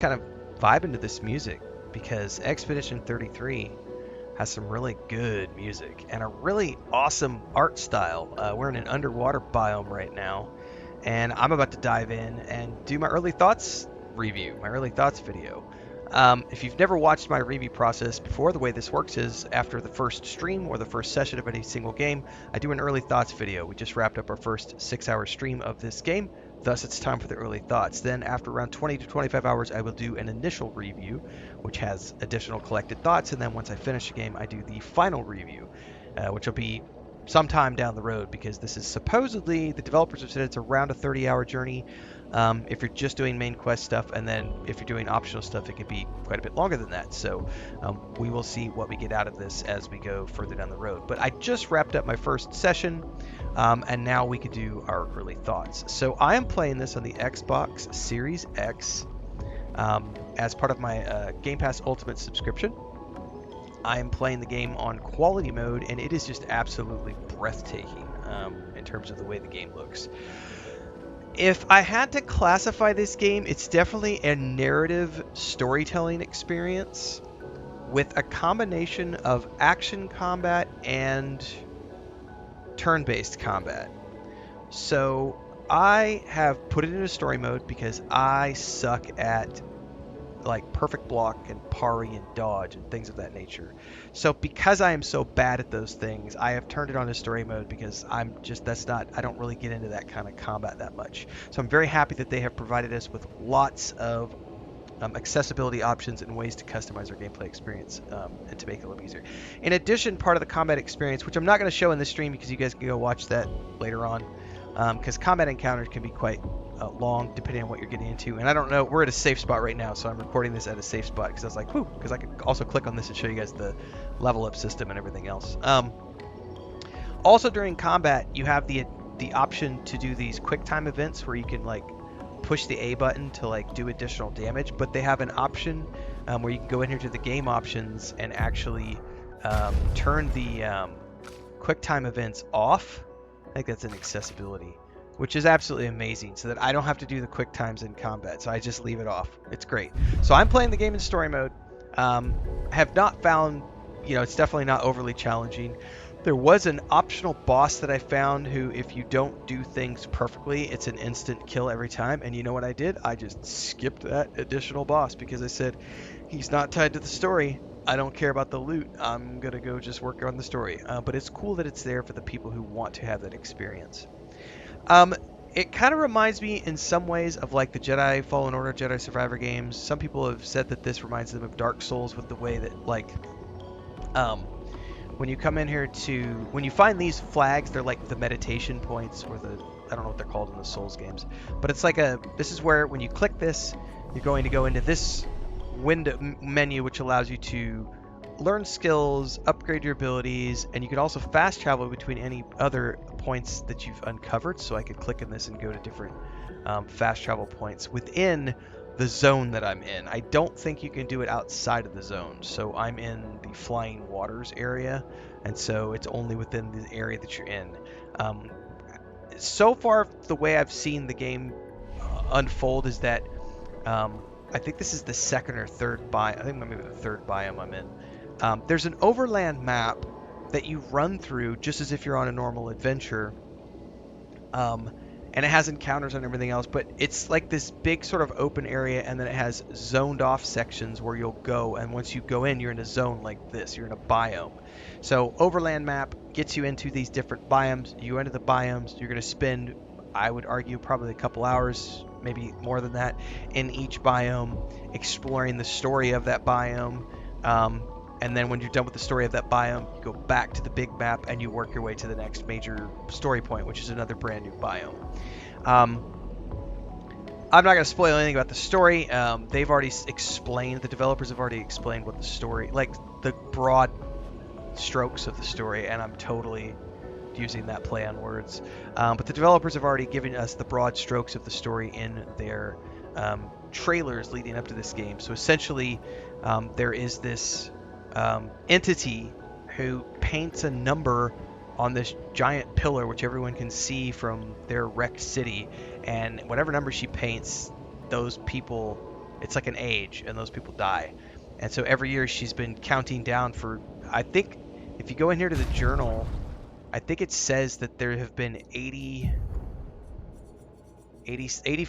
kind of vibing to this music because Expedition 33 has some really good music and a really awesome art style. We're in an underwater biome right now, and I'm about to dive in and do my early thoughts review, my early thoughts video. If you've never watched my review process before, the way this works is after the first stream or the first session of any single game, I do an early thoughts video. We just wrapped up our first 6-hour stream of this game, thus it's time for the early thoughts. Then after around 20 to 25 hours, I will do an initial review, which has additional collected thoughts, and then once I finish the game, I do the final review, which will be sometime down the road because this is supposedly, the developers have said it's around a 30-hour journey if you're just doing main quest stuff, and then if you're doing optional stuff, it could be quite a bit longer than that. So we will see what we get out of this as we go further down the road. But I just wrapped up my first session, and now we could do our early thoughts. So I am playing this on the Xbox Series X as part of my Game Pass Ultimate subscription. I am playing the game on quality mode, and it is just absolutely breathtaking in terms of the way the game looks. If I had to classify this game, it's definitely a narrative storytelling experience with a combination of action combat and turn-based combat. So I have put it into story mode because I suck at like perfect block and parry and dodge and things of that nature. So because I am so bad at those things, I have turned it on to story mode because I don't really get into that kind of combat that much. So I'm very happy that they have provided us with lots of accessibility options and ways to customize our gameplay experience and to make it a little easier. In addition, part of the combat experience, which I'm not going to show in this stream because you guys can go watch that later on, because combat encounters can be quite long depending on what you're getting into. And I don't know, we're at a safe spot right now, so I'm recording this at a safe spot because I was like, whew, because I could also click on this and show you guys the level up system and everything else. Also during combat, you have the option to do these quick time events where you can like push the A button to like do additional damage, but they have an option where you can go in here to the game options and actually turn the quick time events off. I think that's an accessibility, which is absolutely amazing, so that I don't have to do the quick times in combat, so I just leave it off. It's great. So I'm playing the game in story mode. Have not found, it's definitely not overly challenging. There was an optional boss that I found who, if you don't do things perfectly, it's an instant kill every time. And you know what I did? I just skipped that additional boss because I said, he's not tied to the story. I don't care about the loot. I'm going to go just work on the story. But it's cool that it's there for the people who want to have that experience. It kind of reminds me in some ways of like the Jedi Fallen Order, Jedi Survivor games. Some people have said that this reminds them of Dark Souls with the way that like when you come in here when you find these flags, they're like the meditation points or I don't know what they're called in the Souls games, but it's like this is where when you click this, you're going to go into this window menu, which allows you to learn skills, upgrade your abilities, and you can also fast travel between any other points that you've uncovered. So I could click in this and go to different fast travel points within the zone that I'm in. I don't think you can do it outside of the zone. So I'm in the flying waters area, and so it's only within the area that you're in. So far, the way I've seen the game unfold is that I think this is the second or third biome. I think maybe the third biome I'm in. There's an overland map that you run through just as if you're on a normal adventure. And it has encounters and everything else, but it's like this big sort of open area, and then it has zoned off sections where you'll go, and once you go in, you're in a zone like this. You're in a biome. So overland map gets you into these different biomes. You enter the biomes, you're going to spend, I would argue, probably a couple hours, maybe more than that, in each biome, exploring the story of that biome. And then when you're done with the story of that biome, you go back to the big map and you work your way to the next major story point, which is another brand new biome. I'm not going to spoil anything about the story. They've already explained, the developers have already explained what the story, like the broad strokes of the story, and I'm totally using that play on words. But the developers have already given us the broad strokes of the story in their trailers leading up to this game. So essentially, there is this entity who paints a number on this giant pillar, which everyone can see from their wrecked city, and whatever number she paints, those people It's like an age, and those people die. And so every year she's been counting down for, I think, if you go in here to the journal, I think it says that there have been 80,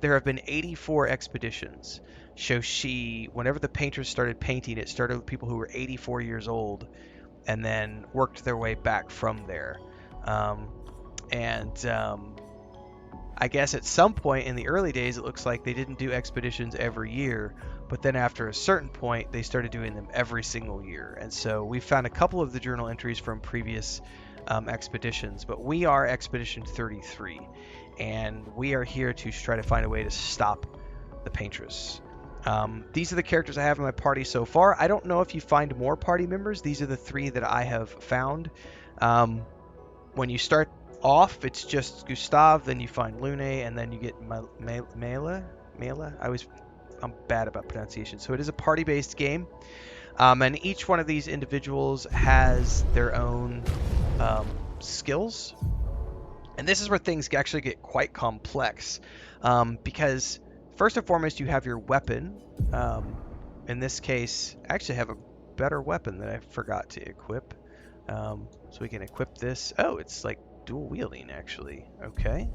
there have been 84 expeditions. So whenever the painters started painting, it started with people who were 84 years old and then worked their way back from there. Um, and I guess at some point in the early days, it looks like they didn't do expeditions every year, but then after a certain point, they started doing them every single year. And so we found a couple of the journal entries from previous expeditions, but we are Expedition 33, and we are here to try to find a way to stop the Paintress. These are the characters I have in my party so far. I don't know if you find more party members. These are the 3 that I have found. When you start off, it's just Gustav, then you find Lune, and then you get Mela. I'm bad about pronunciation. So it is a party-based game, and each one of these individuals has their own skills. And this is where things actually get quite complex, because first and foremost, you have your weapon. In this case, I actually have a better weapon that I forgot to equip. So we can equip this. Oh, it's like dual wielding, actually. Okay.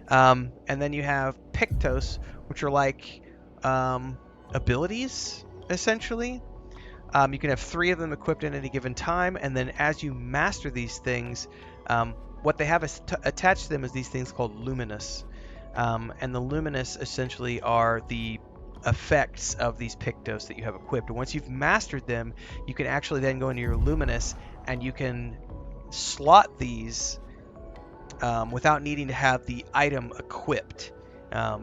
And then you have Pictos, which are like abilities, essentially. You can have 3 of them equipped at any given time, and then as you master these things, what they have attached to them is these things called luminous. And the luminous essentially are the effects of these Pictos that you have equipped. And once you've mastered them, you can actually then go into your luminous and you can slot these without needing to have the item equipped.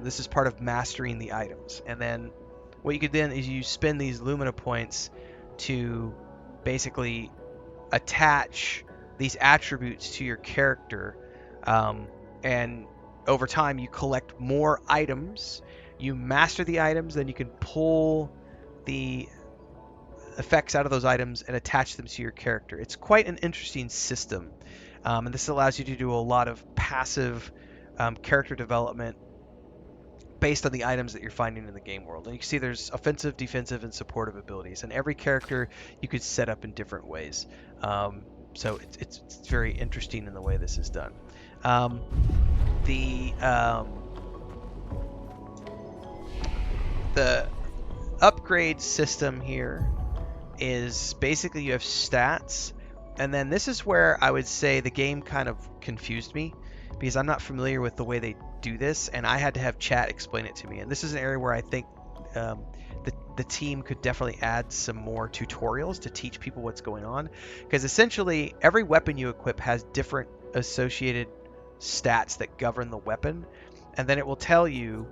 This is part of mastering the items. And then what you could then is you spend these Lumina points to basically attach these attributes to your character, and over time you collect more items. You master the items, then you can pull the effects out of those items and attach them to your character. It's quite an interesting system, and this allows you to do a lot of passive character development based on the items that you're finding in the game world. And you can see there's offensive, defensive, and supportive abilities, and every character you could set up in different ways. So it's very interesting in the way this is done. The upgrade system here is basically you have stats, and then this is where I would say the game kind of confused me, because I'm not familiar with the way they do this, and I had to have chat explain it to me. And this is an area where I think the team could definitely add some more tutorials to teach people what's going on, because essentially every weapon you equip has different associated stats that govern the weapon, and then it will tell you.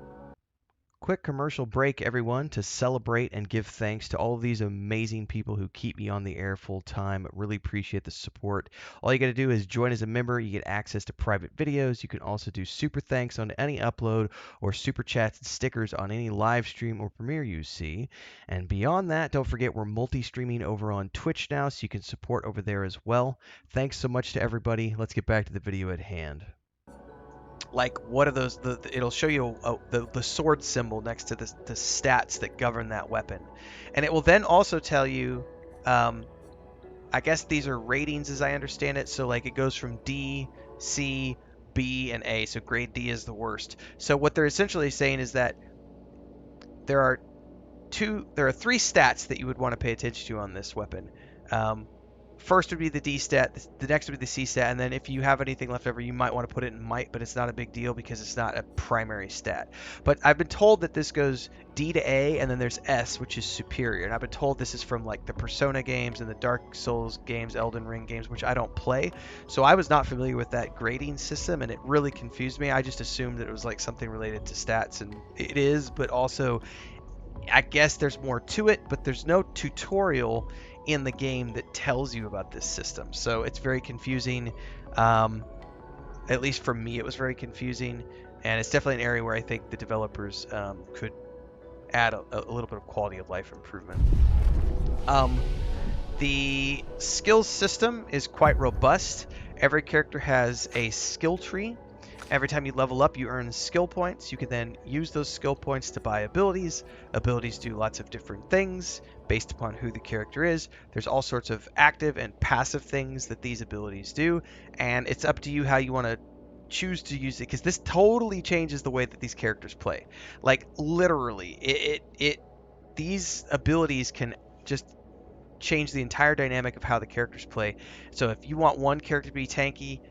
Quick commercial break, everyone, to celebrate and give thanks to all of these amazing people who keep me on the air full time. Really appreciate the support. All you got to do is join as a member. You get access to private videos. You can also do super thanks on any upload, or super chats and stickers on any live stream or premiere you see. And beyond that, don't forget we're multi-streaming over on Twitch now, so you can support over there as well. Thanks so much to everybody. Let's get back to the video at hand. Like, what are those? It'll show you the sword symbol next to the stats that govern that weapon, and it will then also tell you, I guess these are ratings as I understand it. So like it goes from D, C, B, and A. So grade D is the worst. So what they're essentially saying is that there are 3 stats that you would want to pay attention to on this weapon. First would be the D stat, the next would be the C stat, and then if you have anything left over, you might want to put it in might, but it's not a big deal because it's not a primary stat. But I've been told that this goes D to A, and then there's S, which is superior. And I've been told this is from like the Persona games and the Dark Souls games, Elden Ring games, which I don't play. So I was not familiar with that grading system, and it really confused me. I just assumed that it was like something related to stats, and it is, but also I guess there's more to it, but there's no tutorial in the game that tells you about this system. So it's very confusing. At least for me, it was very confusing, and it's definitely an area where I think the developers could add a little bit of quality of life improvement. The skills system is quite robust. Every character has a skill tree, Every time you level up, you earn skill points. You can then use those skill points to buy abilities. Abilities do lots of different things based upon who the character is. There's all sorts of active and passive things that these abilities do, and it's up to you how you want to choose to use it, because this totally changes the way that these characters play. Like literally, these abilities can just change the entire dynamic of how the characters play. So if you want one character to be tanky,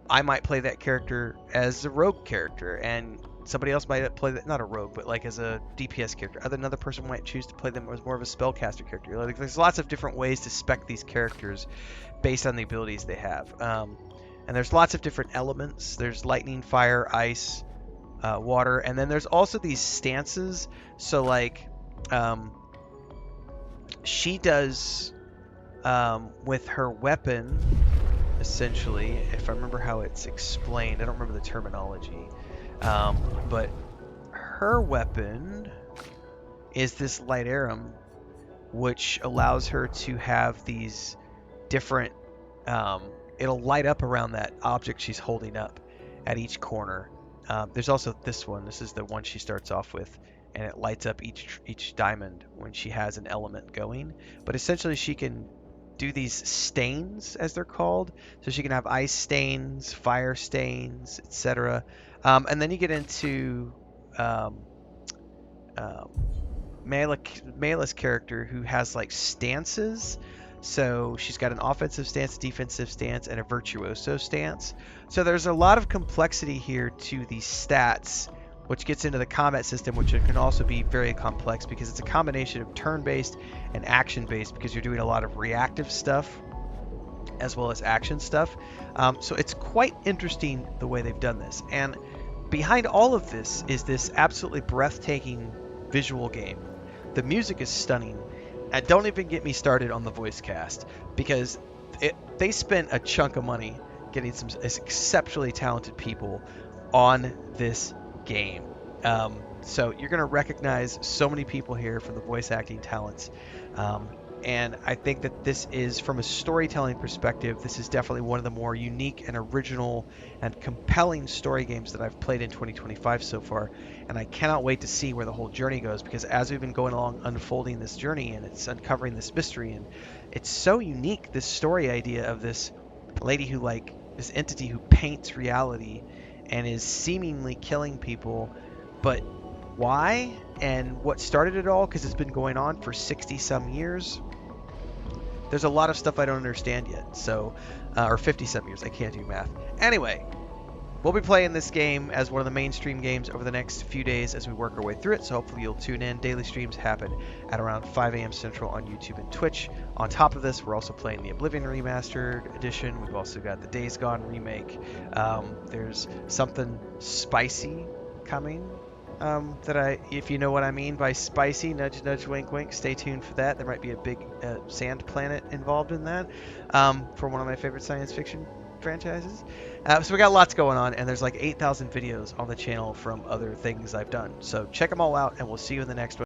I might play that character as a rogue character, and somebody else might play that, not a rogue, but like as a DPS character. Another person might choose to play them as more of a spellcaster character. Like, there's lots of different ways to spec these characters based on the abilities they have. And there's lots of different elements. There's lightning, fire, ice, water, and then there's also these stances. So like, she does with her weapon, essentially, if I remember how it's explained, I don't remember the terminology, but her weapon is this light arum, which allows her to have these different, it'll light up around that object she's holding up at each corner. There's also this one. This is the one she starts off with, and it lights up each diamond when she has an element going. But essentially, she can do these stains, as they're called. So she can have ice stains, fire stains, etc. And then you get into Mele's character, who has like stances. So she's got an offensive stance, defensive stance, and a virtuoso stance. So there's a lot of complexity here to these stats, which gets into the combat system, which can also be very complex because it's a combination of turn-based and action-based, because you're doing a lot of reactive stuff as well as action stuff. So it's quite interesting the way they've done this. And behind all of this is this absolutely breathtaking visual game. The music is stunning. And don't even get me started on the voice cast, because they spent a chunk of money getting some exceptionally talented people on this game. So you're going to recognize so many people here from the voice acting talents. And I think that this is, from a storytelling perspective, this is definitely one of the more unique and original and compelling story games that I've played in 2025 so far. And I cannot wait to see where the whole journey goes, because as we've been going along unfolding this journey, and it's uncovering this mystery, and it's so unique, this story idea of this lady who, like, this entity who paints reality and is seemingly killing people, but why and what started it all, because it's been going on for 60 some years. There's a lot of stuff I don't understand yet, so or 50 some years, I can't do math. Anyway, we'll be playing this game as one of the mainstream games over the next few days as we work our way through it, so hopefully you'll tune in. Daily streams happen at around 5 a.m. Central on YouTube and Twitch. On top of this, we're also playing the Oblivion Remastered Edition. We've also got the Days Gone remake. There's something spicy coming. That if you know what I mean by spicy, nudge, nudge, wink, wink, stay tuned for that. There might be a big sand planet involved in that, for one of my favorite science fiction franchises. So we got lots going on, and there's like 8,000 videos on the channel from other things I've done. So check them all out, and we'll see you in the next one.